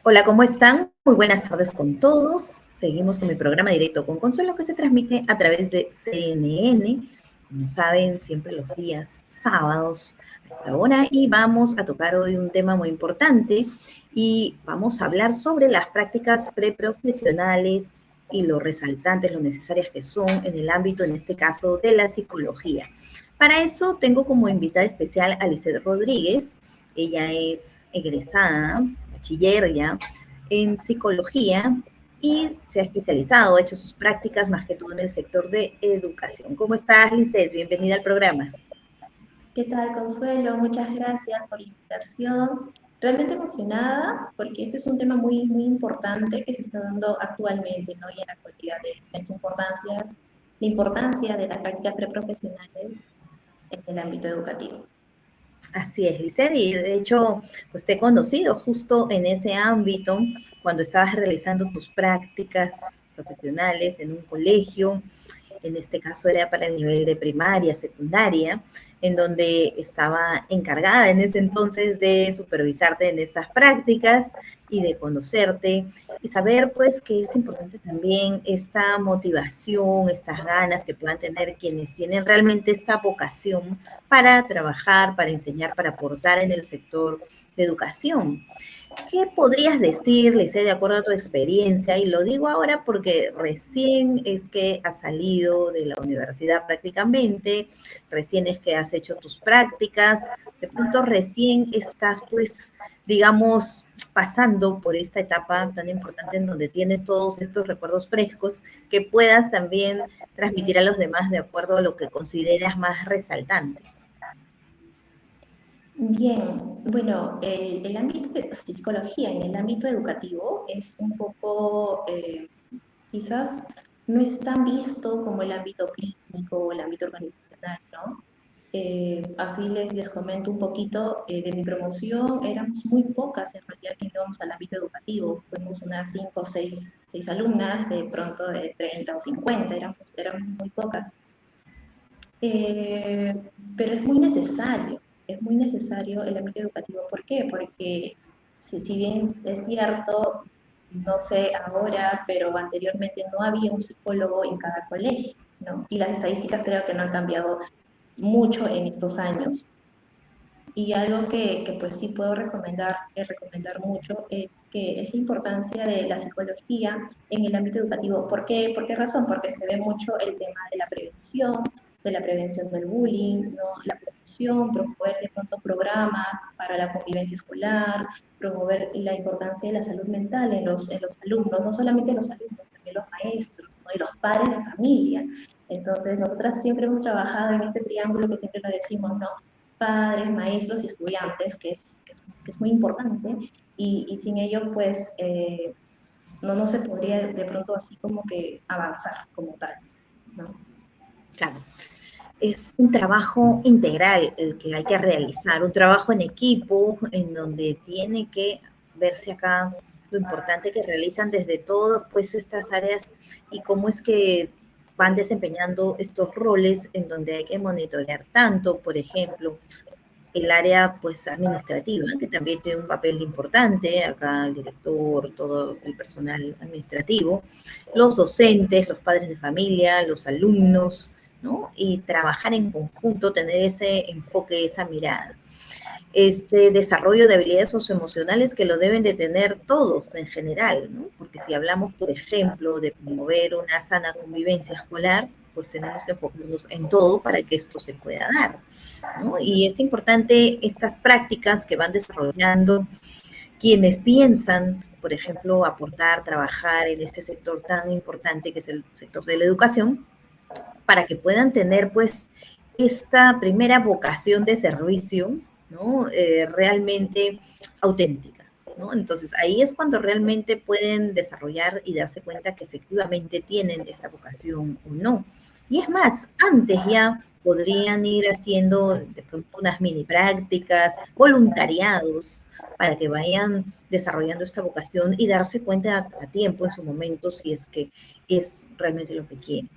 Hola, ¿cómo están? Muy buenas tardes con todos. Seguimos con mi programa Directo con Consuelo que se transmite a través de CNN. Como saben, siempre los días sábados a esta hora y vamos a tocar hoy un tema muy importante y vamos a hablar sobre las prácticas preprofesionales y lo resaltantes, lo necesarias que son en el ámbito, en este caso, de la psicología. Para eso tengo como invitada especial a Lisette Rodríguez. Ella es egresada, bachiller ya, en psicología y se ha especializado, ha hecho sus prácticas más que todo en el sector de educación. ¿Cómo estás, Lisette? Bienvenida al programa. ¿Qué tal, Consuelo? Muchas gracias por la invitación. Realmente emocionada porque este es un tema muy importante que se está dando actualmente, ¿no? Y en la actualidad de la importancia de las prácticas preprofesionales en el ámbito educativo. Así es, Lisette, y de hecho, pues te he conocido justo en ese ámbito cuando estabas realizando tus prácticas profesionales en un colegio. En este caso era para el nivel de primaria, secundaria, en donde estaba encargada en ese entonces de supervisarte en estas prácticas y de conocerte y saber pues que es importante también esta motivación, estas ganas que puedan tener quienes tienen realmente esta vocación para trabajar, para enseñar, para aportar en el sector de educación. ¿Qué podrías decir, Lice, de acuerdo a tu experiencia? Y lo digo ahora porque recién es que has salido de la universidad prácticamente, recién es que has hecho tus prácticas, de pronto recién estás, pues, digamos, pasando por esta etapa tan importante en donde tienes todos estos recuerdos frescos que puedas también transmitir a los demás de acuerdo a lo que consideras más resaltante. Bien, bueno, el ámbito de psicología en el ámbito educativo es un poco, quizás no es tan visto como el ámbito clínico o el ámbito organizacional, ¿no? Así les comento un poquito de mi promoción. Éramos muy pocas en realidad que íbamos al ámbito educativo. Fuimos unas 5 o 6 alumnas, de pronto de 30 o 50, éramos muy pocas. Eh, pero es muy necesario el ámbito educativo. ¿Por qué? Porque si bien es cierto, no sé ahora, pero anteriormente no había un psicólogo en cada colegio, ¿no? Y las estadísticas creo que no han cambiado mucho en estos años. Y algo que pues sí puedo recomendar mucho es que es la importancia de la psicología en el ámbito educativo. ¿Por qué razón? Porque se ve mucho el tema de la prevención del bullying, ¿no? La promoción, promover de pronto programas para la convivencia escolar, promover la importancia de la salud mental en los alumnos, no solamente los alumnos, también los maestros, ¿no? Y los padres de familia. Entonces, nosotras siempre hemos trabajado en este triángulo que siempre lo decimos, ¿no? Padres, maestros y estudiantes, que es muy importante, y sin ello, pues, no se podría de pronto así como que avanzar como tal, ¿no? Claro. Es un trabajo integral el que hay que realizar, un trabajo en equipo en donde tiene que verse acá lo importante que realizan desde todas pues estas áreas y cómo es que van desempeñando estos roles en donde hay que monitorear tanto, por ejemplo, el área pues administrativa, que también tiene un papel importante, acá el director, todo el personal administrativo, los docentes, los padres de familia, los alumnos, ¿no? Y trabajar en conjunto, tener ese enfoque, esa mirada. Este desarrollo de habilidades socioemocionales que lo deben de tener todos en general, ¿no? Porque si hablamos, por ejemplo, de promover una sana convivencia escolar, pues tenemos que enfocarnos en todo para que esto se pueda dar, ¿no? Y es importante estas prácticas que van desarrollando quienes piensan, por ejemplo, aportar, trabajar en este sector tan importante que es el sector de la educación, para que puedan tener pues esta primera vocación de servicio, ¿no? Realmente auténtica, ¿no? Entonces ahí es cuando realmente pueden desarrollar y darse cuenta que efectivamente tienen esta vocación o no. Y es más, antes ya podrían ir haciendo de pronto unas mini prácticas, voluntariados, para que vayan desarrollando esta vocación y darse cuenta a tiempo en su momento si es que es realmente lo que quieren,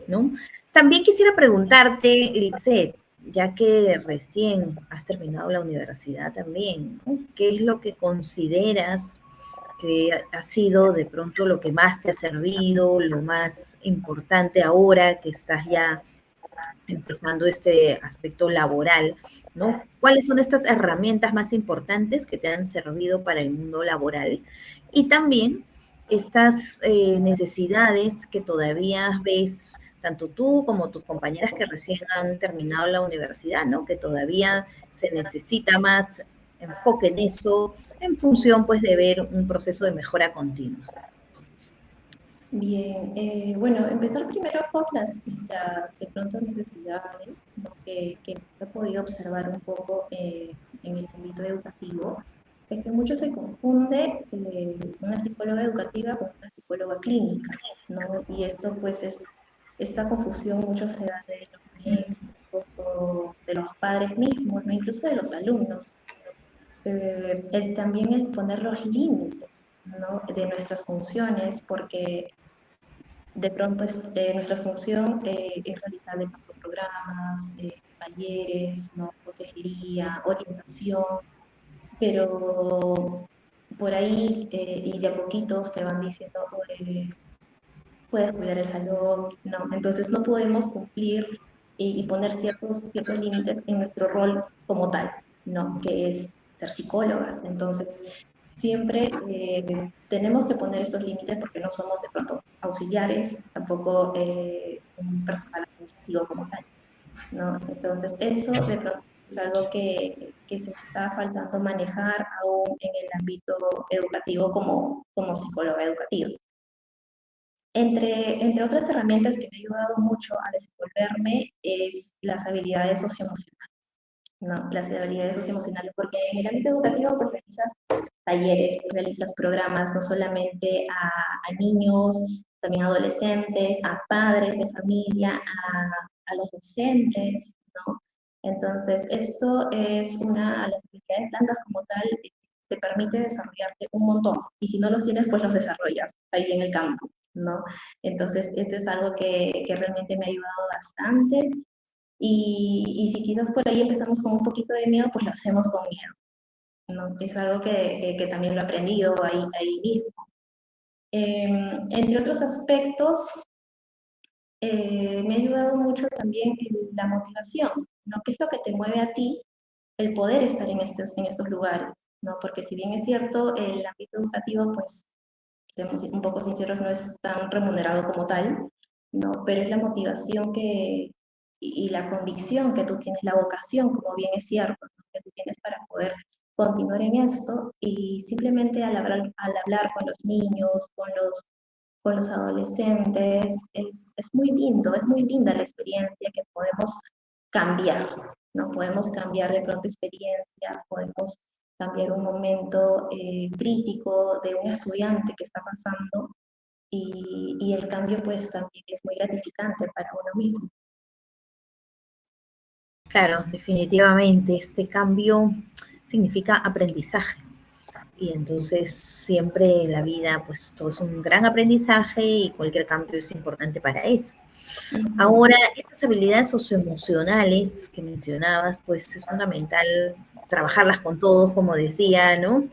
¿no? También quisiera preguntarte, Lisette, ya que recién has terminado la universidad también, ¿no? ¿Qué es lo que consideras que ha sido de pronto lo que más te ha servido, lo más importante ahora que estás ya empezando este aspecto laboral, ¿no? ¿Cuáles son estas herramientas más importantes que te han servido para el mundo laboral? Y también estas necesidades que todavía ves, tanto tú como tus compañeras que recién han terminado la universidad, ¿no? Que todavía se necesita más enfoque en eso, en función pues de ver un proceso de mejora continua. Bien, bueno, empezar primero por las de pronto necesidades, ¿no? que he podido observar un poco en el ámbito educativo, es que mucho se confunde una psicóloga educativa con una psicóloga clínica, ¿no? Y esto pues esta confusión mucho se da de los maestros o de los padres mismos, ¿no? Incluso de los alumnos. También el poner los límites, ¿no? De nuestras funciones, porque de pronto nuestra función es realizar de pronto programas, talleres, ¿no? Consejería, orientación, pero por ahí y de a poquitos te van diciendo, puedes cuidar el salón, ¿no? Entonces no podemos cumplir y poner ciertos límites en nuestro rol como tal, ¿no? Que es ser psicólogas. Entonces, siempre tenemos que poner estos límites porque no somos de pronto auxiliares, tampoco un personal administrativo como tal, ¿no? Entonces, eso de pronto es algo que se está faltando manejar aún en el ámbito educativo como psicóloga educativa. Entre otras herramientas que me ha ayudado mucho a desenvolverme es las habilidades socioemocionales, ¿no? Las habilidades socioemocionales, porque en el ámbito educativo pues realizas talleres, realizas programas no solamente a niños, también a adolescentes, a padres de familia, a los docentes, ¿no? Entonces, esto es una, las habilidades blandas como tal, te permite desarrollarte un montón, y si no los tienes, pues los desarrollas ahí en el campo, ¿no? Entonces, esto es algo que realmente me ha ayudado bastante, y si quizás por ahí empezamos con un poquito de miedo, pues lo hacemos con miedo, ¿no? Es algo que también lo he aprendido ahí mismo. Entre otros aspectos, me ha ayudado mucho también en la motivación, ¿no? ¿Qué es lo que te mueve a ti el poder estar en estos lugares? ¿No? Porque si bien es cierto, el ámbito educativo, pues, seamos un poco sinceros, no es tan remunerado como tal, ¿no? Pero es la motivación y la convicción que tú tienes, la vocación, como bien es cierto, ¿no? Que tú tienes para poder continuar en esto, y simplemente al hablar con los niños, con los adolescentes, es muy lindo, es muy linda la experiencia que podemos cambiar, ¿no? Podemos cambiar de pronto experiencias, podemos cambiar un momento crítico de un estudiante que está pasando, y el cambio pues también es muy gratificante para uno mismo. Claro, definitivamente este cambio significa aprendizaje. Y entonces siempre en la vida, pues todo es un gran aprendizaje y cualquier cambio es importante para eso. Ahora, estas habilidades socioemocionales que mencionabas, pues es fundamental trabajarlas con todos, como decía, ¿no?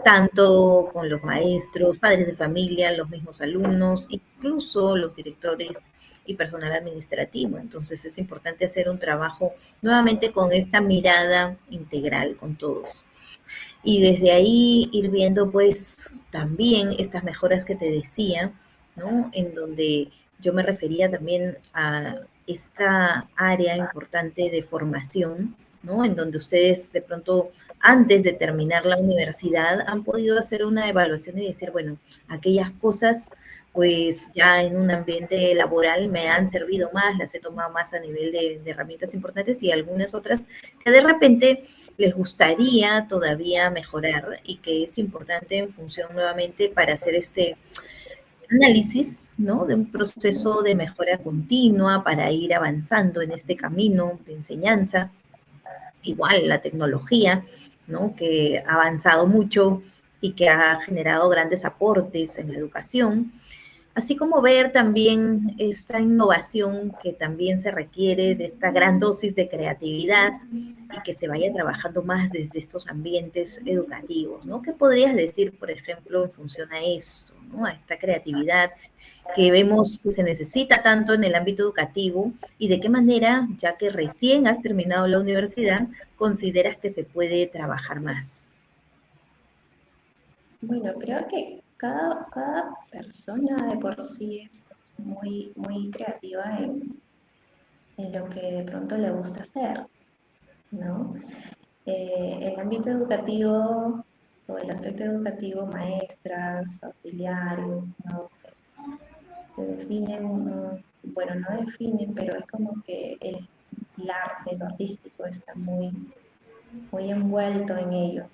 Tanto con los maestros, padres de familia, los mismos alumnos, incluso los directores y personal administrativo. Entonces es importante hacer un trabajo nuevamente con esta mirada integral con todos. Y desde ahí ir viendo pues también estas mejoras que te decía, ¿no? En donde yo me refería también a esta área importante de formación, ¿no? En donde ustedes de pronto antes de terminar la universidad han podido hacer una evaluación y decir, bueno, aquellas cosas pues ya en un ambiente laboral me han servido más, las he tomado más a nivel de herramientas importantes, y algunas otras que de repente les gustaría todavía mejorar y que es importante en función nuevamente para hacer este análisis, ¿no? De un proceso de mejora continua para ir avanzando en este camino de enseñanza. Igual la tecnología, ¿no? Que ha avanzado mucho y que ha generado grandes aportes en la educación. así como ver también esta innovación que también se requiere de esta gran dosis de creatividad y que se vaya trabajando más desde estos ambientes educativos, ¿no? ¿Qué podrías decir, por ejemplo, en función a esto, ¿no? A esta creatividad que vemos que se necesita tanto en el ámbito educativo y de qué manera, ya que recién has terminado la universidad, consideras que se puede trabajar más? Bueno, creo que cada persona de por sí es muy, muy creativa en lo que de pronto le gusta hacer, ¿no? El ámbito educativo o el aspecto educativo, maestras, auxiliares, ¿no? Se definen, bueno, no definen, pero es como que el arte, lo artístico está muy, muy envuelto en ello,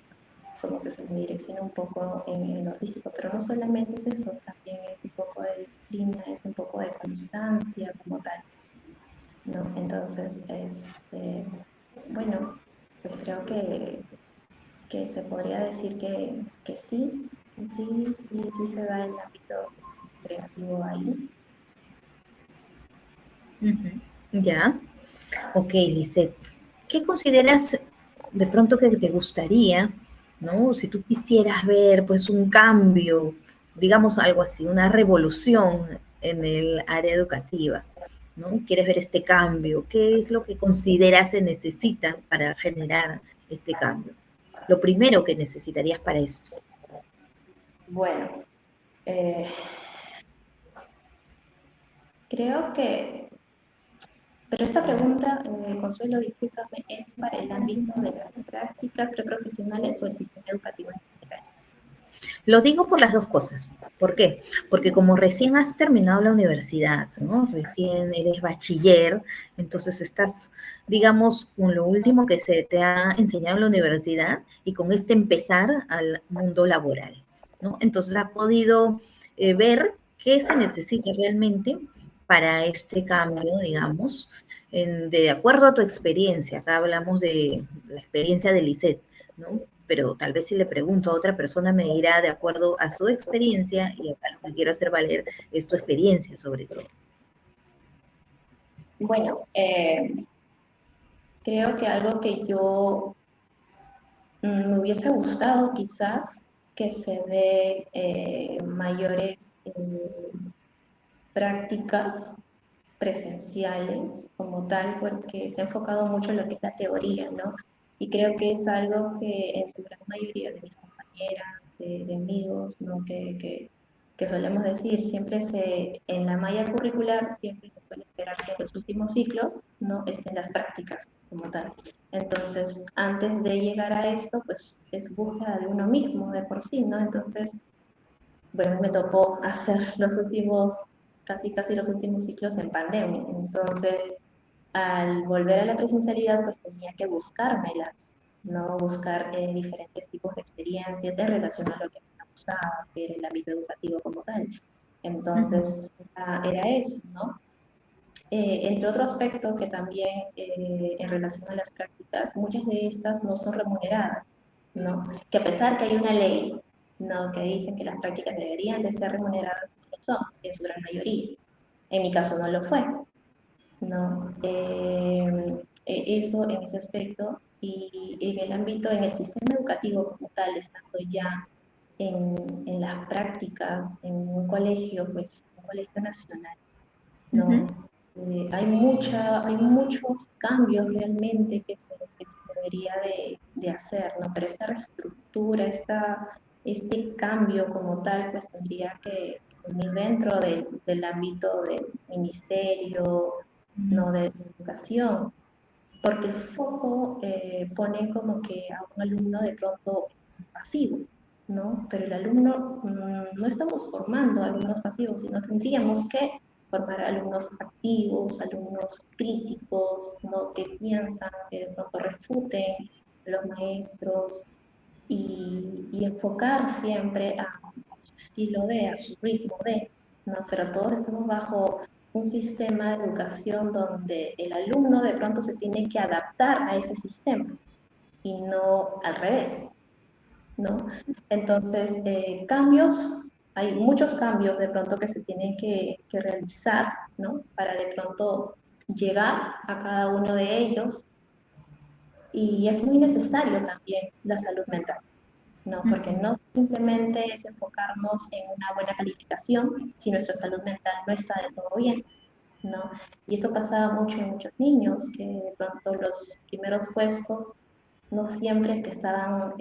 como que se direcciona un poco en lo artístico, pero no solamente es eso, también es un poco de disciplina, es un poco de constancia como tal, ¿no? Entonces, bueno, pues creo que se podría decir que sí, sí se da el ámbito creativo ahí. Ya, ok, Lisette. ¿Qué consideras de pronto que te gustaría, ¿no? Si tú quisieras ver pues un cambio, digamos algo así, una revolución en el área educativa, ¿no? ¿Quieres ver este cambio? ¿Qué es lo que consideras se necesita para generar este cambio? Lo primero que necesitarías para esto. Bueno, eh, creo que, pero esta pregunta, Consuelo, discúlpame, ¿es para el ámbito de las prácticas preprofesionales o el sistema educativo en general? Lo digo por las dos cosas. ¿Por qué? Porque como recién has terminado la universidad, ¿no? Recién eres bachiller, entonces estás, digamos, con lo último que se te ha enseñado en la universidad y con este empezar al mundo laboral, ¿no? Entonces has podido ver qué se necesita realmente para este cambio, digamos, de acuerdo a tu experiencia. Acá hablamos de la experiencia de Lisette, ¿no? Pero tal vez si le pregunto a otra persona me dirá de acuerdo a su experiencia y a lo que quiero hacer valer es tu experiencia sobre todo. Bueno, creo que algo que yo me hubiese gustado quizás que se dé mayores prácticas presenciales como tal, porque se ha enfocado mucho en lo que es la teoría, ¿no? Y creo que es algo que en su gran mayoría de mis compañeras, de amigos, ¿no? Que solemos decir, siempre en la malla curricular, siempre se suele esperar que en los últimos ciclos, ¿no? Estén las prácticas como tal. Entonces, antes de llegar a esto, pues es búsqueda de uno mismo de por sí, ¿no? Entonces, bueno, me tocó hacer los últimos, casi los últimos ciclos en pandemia. Entonces, al volver a la presencialidad, pues tenía que buscármelas, ¿no? Buscar diferentes tipos de experiencias en relación a lo que me gustaba, que era el ámbito educativo como tal. Entonces, era eso, ¿no? Entre otro aspecto que también en relación a las prácticas, muchas de estas no son remuneradas, ¿no? Que a pesar que hay una ley, ¿no? Que dice que las prácticas deberían de ser remuneradas, no lo son, en su gran mayoría. En mi caso no lo fue, ¿no? Eso en ese aspecto y en el ámbito, en el sistema educativo como tal, estando ya en las prácticas, en un colegio, pues un colegio nacional, ¿no? Hay muchos cambios realmente que se debería de hacer, ¿no? Pero esta reestructura, este cambio como tal, pues tendría que venir dentro del ámbito del ministerio, ¿no? De educación, porque el foco pone como que a un alumno de pronto pasivo, ¿no? Pero el alumno, no estamos formando alumnos pasivos, sino tendríamos que formar alumnos activos, alumnos críticos, ¿no? Que piensan, que de pronto refuten a los maestros y enfocar siempre a su estilo de, a su ritmo de, ¿no? Pero todos estamos bajo un sistema de educación donde el alumno de pronto se tiene que adaptar a ese sistema y no al revés, ¿no? Entonces, cambios, hay muchos cambios de pronto que se tienen que realizar, ¿no? Para de pronto llegar a cada uno de ellos y es muy necesario también la salud mental, ¿no? Porque no simplemente es enfocarnos en una buena calificación si nuestra salud mental no está del todo bien, ¿no? Y esto pasa mucho en muchos niños, que de pronto los primeros puestos no siempre es que estaban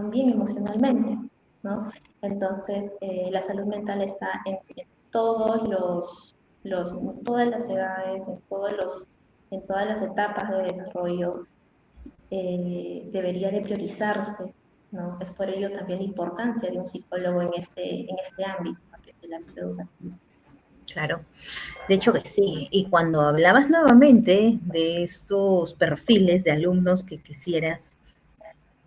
bien emocionalmente, ¿no? Entonces, la salud mental está en todos todas las edades, en todas las etapas de desarrollo, debería de priorizarse, ¿no? Es por ello también la importancia de un psicólogo en este ámbito, que es el ámbito educativo. Claro, de hecho que sí. Y cuando hablabas nuevamente de estos perfiles de alumnos que quisieras,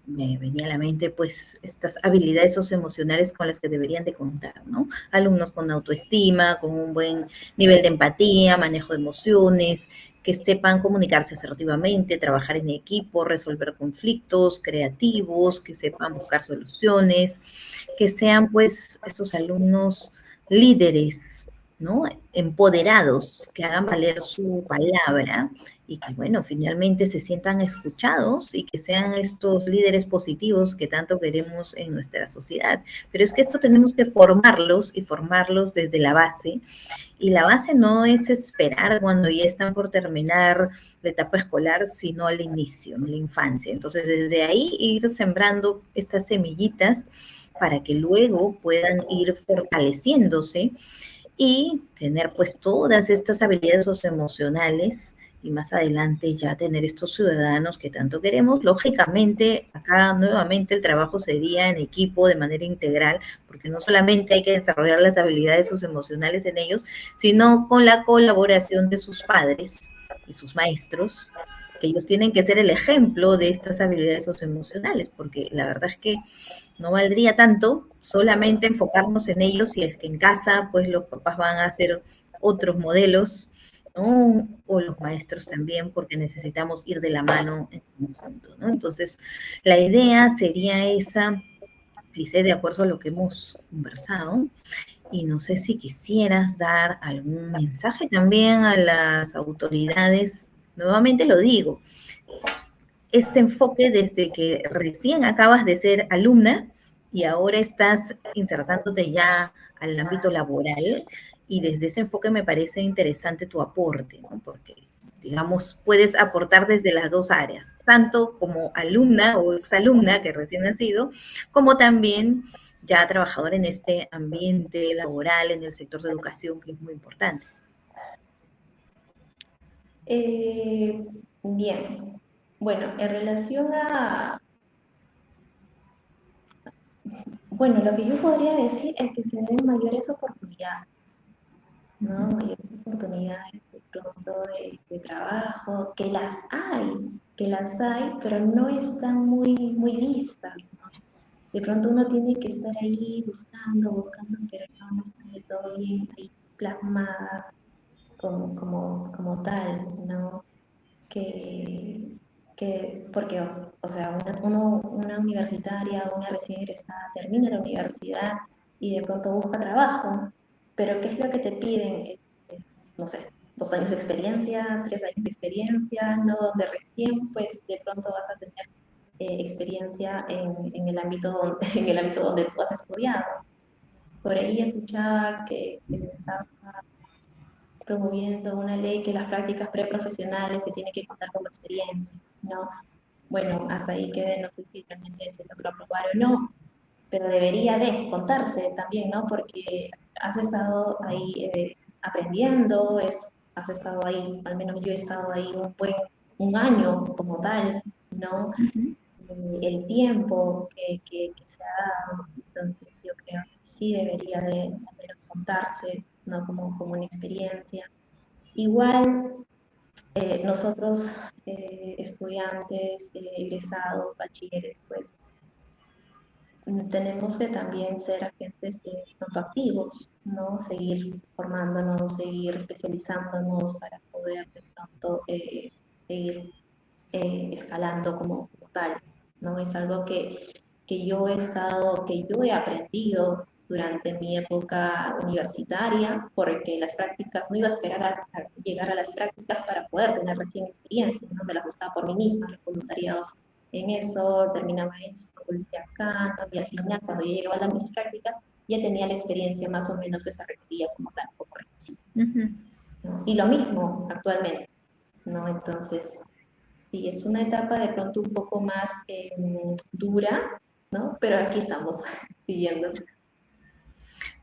me venía a la mente pues estas habilidades socioemocionales con las que deberían de contar, ¿no? Alumnos con autoestima, con un buen nivel de empatía, manejo de emociones, que sepan comunicarse asertivamente, trabajar en equipo, resolver conflictos, creativos, que sepan buscar soluciones, que sean pues estos alumnos líderes, ¿no? Empoderados, que hagan valer su palabra y que, bueno, finalmente se sientan escuchados y que sean estos líderes positivos que tanto queremos en nuestra sociedad. Pero es que esto tenemos que formarlos y formarlos desde la base. Y la base no es esperar cuando ya están por terminar la etapa escolar, sino al inicio, en la infancia. Entonces, desde ahí ir sembrando estas semillitas para que luego puedan ir fortaleciéndose y tener pues todas estas habilidades socioemocionales y más adelante ya tener estos ciudadanos que tanto queremos. Lógicamente, acá nuevamente el trabajo sería en equipo de manera integral, porque no solamente hay que desarrollar las habilidades socioemocionales en ellos, sino con la colaboración de sus padres y sus maestros, que ellos tienen que ser el ejemplo de estas habilidades socioemocionales, porque la verdad es que no valdría tanto solamente enfocarnos en ellos si es que en casa pues los papás van a hacer otros modelos, ¿no? O los maestros también, porque necesitamos ir de la mano en conjunto, ¿no? Entonces, la idea sería esa, Lice, de acuerdo a lo que hemos conversado, y no sé si quisieras dar algún mensaje también a las autoridades. Nuevamente lo digo, este enfoque desde que recién acabas de ser alumna y ahora estás insertándote ya al ámbito laboral y desde ese enfoque me parece interesante tu aporte, ¿no? Porque, digamos, puedes aportar desde las dos áreas, tanto como alumna o exalumna que recién ha sido, como también ya trabajadora en este ambiente laboral, en el sector de educación, que es muy importante. Bien, bueno, en relación a, bueno, lo que yo podría decir es que se den mayores oportunidades, ¿no? Mayores oportunidades de pronto de trabajo, que las hay, pero no están muy vistas, ¿no? De pronto uno tiene que estar ahí buscando, pero no están del todo bien ahí plasmadas como tal, ¿no? Que, porque, o sea, una universitaria, una recién egresada termina la universidad y de pronto busca trabajo, pero ¿qué es lo que te piden? No sé, 2 años de experiencia, 3 años de experiencia, ¿no? Donde recién, pues, de pronto vas a tener experiencia en el ámbito en el ámbito donde tú has estudiado. Por ahí escuchaba que se estaba promoviendo una ley que las prácticas preprofesionales se tienen que contar como experiencia, ¿no? Bueno, hasta ahí quede, no sé si realmente se logró aprobar o no, pero debería de contarse también, ¿no? Porque has estado ahí aprendiendo, has estado ahí, al menos yo he estado ahí un año como tal, ¿no? El tiempo que se ha dado, entonces yo creo que sí debería de al menos contarse, ¿no? Como una experiencia. Igual nosotros, estudiantes, egresados, bachilleres, pues tenemos que también ser agentes pronto activos, ¿no? Seguir formándonos, seguir especializándonos para poder de pronto seguir escalando como tal, ¿no? Es algo que yo he aprendido durante mi época universitaria, porque las prácticas, no iba a esperar a llegar a las prácticas para poder tener recién experiencia, ¿no? Me las buscaba por mí misma, los voluntariados en eso, terminaba esto, volvía acá, y al final, cuando ya llegaba a mis prácticas, ya tenía la experiencia más o menos que se requería como tal, como requisito, ¿no? Y lo mismo actualmente, ¿no? Entonces, sí, es una etapa de pronto un poco más dura, ¿no? Pero aquí estamos, siguiendo.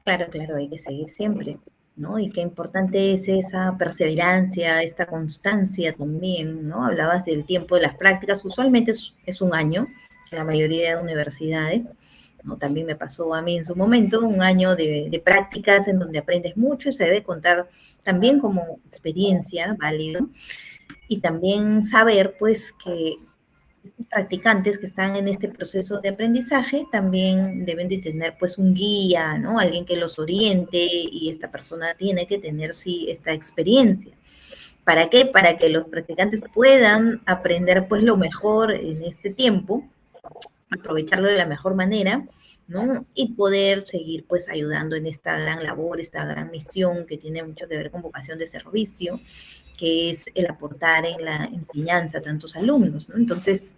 Claro, claro, hay que seguir siempre, ¿no? Y qué importante es esa perseverancia, esta constancia también, ¿no? Hablabas del tiempo de las prácticas, usualmente es un año, en la mayoría de universidades, ¿no? También me pasó a mí en su momento, un año de prácticas en donde aprendes mucho y se debe contar también como experiencia válido y también saber, pues, que estos practicantes que están en este proceso de aprendizaje también deben de tener pues un guía, ¿no? Alguien que los oriente y esta persona tiene que tener sí esta experiencia. ¿Para qué? Para que los practicantes puedan aprender pues lo mejor en este tiempo, aprovecharlo de la mejor manera, ¿no? Y poder seguir pues ayudando en esta gran labor, esta gran misión que tiene mucho que ver con vocación de servicio, que es el aportar en la enseñanza a tantos alumnos, ¿no? Entonces,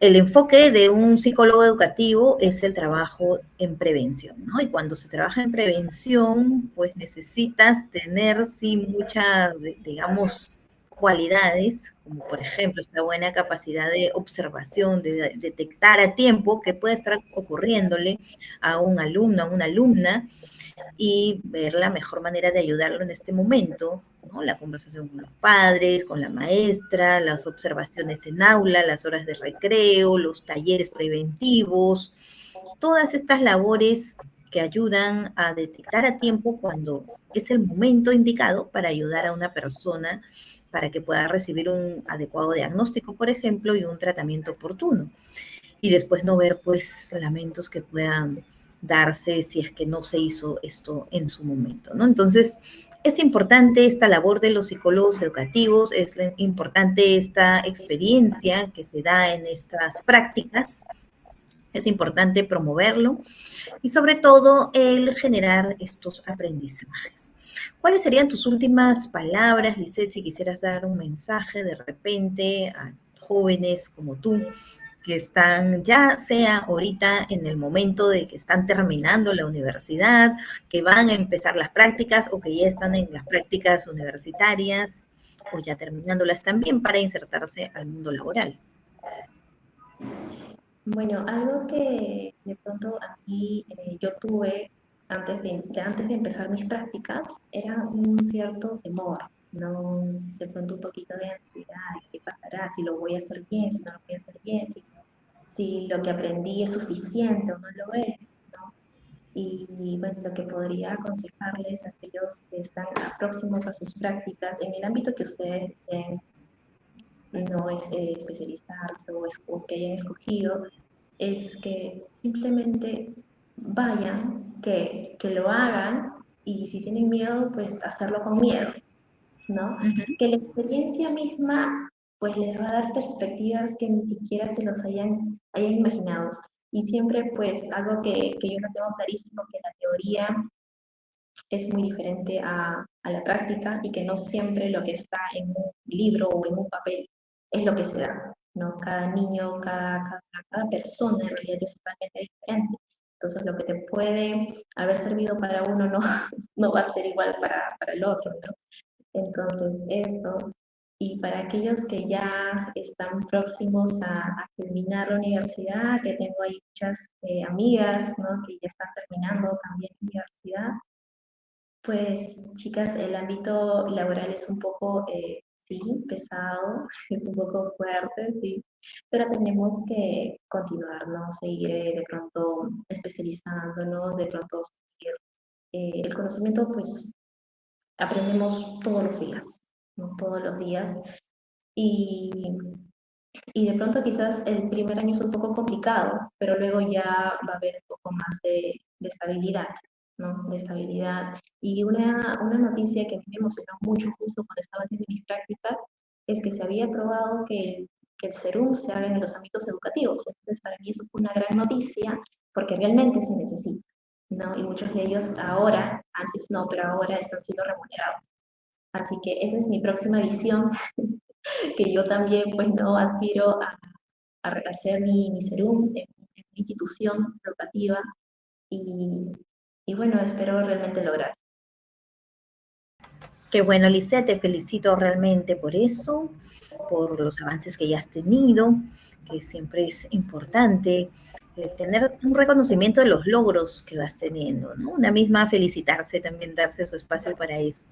el enfoque de un psicólogo educativo es el trabajo en prevención, ¿no? Y cuando se trabaja en prevención, pues necesitas tener, sí, muchas, digamos, cualidades, como por ejemplo esta buena capacidad de observación, de detectar a tiempo qué puede estar ocurriéndole a un alumno, a una alumna, y ver la mejor manera de ayudarlo en este momento, ¿no? La conversación con los padres, con la maestra, las observaciones en aula, las horas de recreo, los talleres preventivos, todas estas labores que ayudan a detectar a tiempo cuando es el momento indicado para ayudar a una persona para que pueda recibir un adecuado diagnóstico, por ejemplo, y un tratamiento oportuno. Y después no ver, pues, lamentos que puedan darse si es que no se hizo esto en su momento, ¿no? Entonces, es importante esta labor de los psicólogos educativos, es importante esta experiencia que se da en estas prácticas, es importante promoverlo y sobre todo el generar estos aprendizajes. ¿Cuáles serían tus últimas palabras, Lisette, si quisieras dar un mensaje de repente a jóvenes como tú que están ya sea ahorita en el momento de que están terminando la universidad, que van a empezar las prácticas o que ya están en las prácticas universitarias o ya terminándolas también para insertarse al mundo laboral? Bueno, algo que de pronto a mí yo tuve antes de empezar mis prácticas era un cierto temor, ¿no? De pronto un poquito de ansiedad, ¿qué pasará? Si lo voy a hacer bien, si no lo voy a hacer bien, si lo que aprendí es suficiente o no lo es, ¿no? Y bueno, lo que podría aconsejarles a aquellos que están próximos a sus prácticas en el ámbito que ustedes deseen, no es especializarse o que hayan escogido, es que simplemente vayan, que lo hagan y si tienen miedo, pues hacerlo con miedo, ¿no? Uh -huh. Que la experiencia misma pues les va a dar perspectivas que ni siquiera se los hayan imaginado. Y siempre pues algo que yo no tengo clarísimo, que la teoría es muy diferente a la práctica y que no siempre lo que está en un libro o en un papel es lo que se da, ¿no? Cada niño, cada persona en realidad es totalmente diferente. Entonces lo que te puede haber servido para uno no, no va a ser igual para el otro, ¿no? Entonces esto, y para aquellos que ya están próximos a terminar la universidad, que tengo ahí muchas amigas, ¿no? Que ya están terminando también la universidad, pues, chicas, el ámbito laboral es un poco, sí, pesado, es un poco fuerte, sí, pero tenemos que continuar, ¿no? Seguir de pronto especializándonos, de pronto seguir el conocimiento, pues aprendemos todos los días, ¿no? Todos los días. Y y de pronto quizás el primer año es un poco complicado, pero luego ya va a haber un poco más de estabilidad, ¿no? De estabilidad. Y una noticia que a mí me emocionó mucho justo cuando estaba haciendo mis prácticas es que se había probado que el serum se haga en los ámbitos educativos. Entonces, para mí eso fue una gran noticia porque realmente se necesita. ¿no? Y muchos de ellos ahora, antes no, pero ahora están siendo remunerados. Así que esa es mi próxima visión, que yo también, pues, no aspiro a hacer mi serum en una institución educativa y, y bueno, espero realmente lograr. Qué bueno, Lisette, te felicito realmente por eso, por los avances que ya has tenido, que siempre es importante tener un reconocimiento de los logros que vas teniendo, ¿no? Una misma felicitarse, también darse su espacio para eso.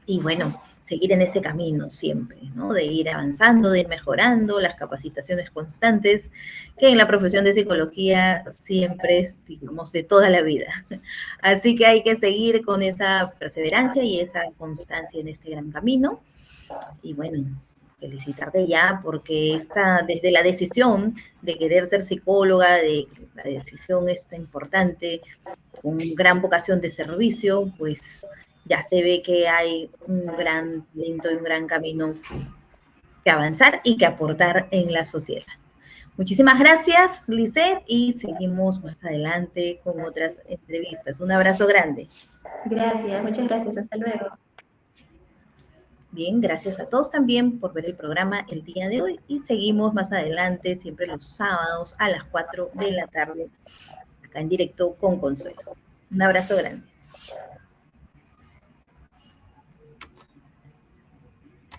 Y bueno, seguir en ese camino siempre, ¿no? De ir avanzando, de ir mejorando, las capacitaciones constantes, que en la profesión de psicología siempre es, digamos, de toda la vida. Así que hay que seguir con esa perseverancia y esa constancia en este gran camino. Y bueno, felicitarte ya porque está desde la decisión de querer ser psicóloga, de la decisión esta importante, con gran vocación de servicio, pues ya se ve que hay un gran talento y un gran camino que avanzar y que aportar en la sociedad. Muchísimas gracias, Lisette, y seguimos más adelante con otras entrevistas. Un abrazo grande. Gracias, muchas gracias, hasta luego. Bien, gracias a todos también por ver el programa el día de hoy y seguimos más adelante, siempre los sábados a las 4 de la tarde, acá en directo con Consuelo. Un abrazo grande.